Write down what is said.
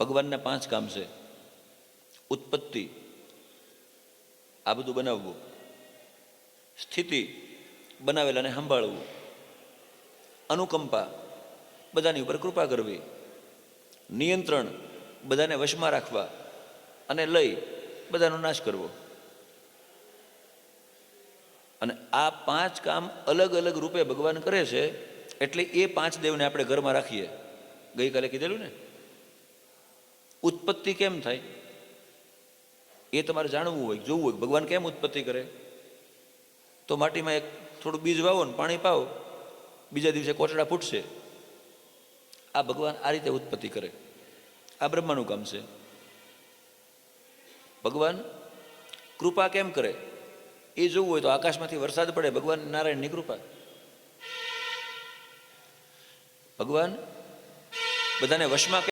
ભગવાનના 5 કામ છે. ઉત્પત્તિ, આ બધું બનાવવું. સ્થિતિ, બનાવેલાને સંભાળવું. અનુકંપા, બધાની ઉપર કૃપા કરવી. નિયંત્રણ, બધાને વશમાં રાખવા. અને લય, બધાનો નાશ કરવો. અને આ 5 કામ અલગ અલગ રૂપે ભગવાન કરે છે. એટલે એ 5 દેવને આપણે ઘરમાં રાખીએ. ગઈકાલે કીધેલું ને, ઉત્પત્તિ કેમ થાય એ તમારે જાણવું હોય, જોવું હોય. ભગવાન કેમ ઉત્પત્તિ કરે? તો માટીમાં એક થોડું બીજ વાવો ને પાણી પાવો, બીજા દિવસે કોટડા ફૂટશે. આ ભગવાન આ રીતે ઉત્પત્તિ કરે. આ બ્રહ્માનું કામ છે. ભગવાન કૃપા કેમ કરે એ જોવું હોય તો આકાશમાંથી વરસાદ પડે, ભગવાન નારાયણની કૃપા. ભગવાન બધાને વશમાં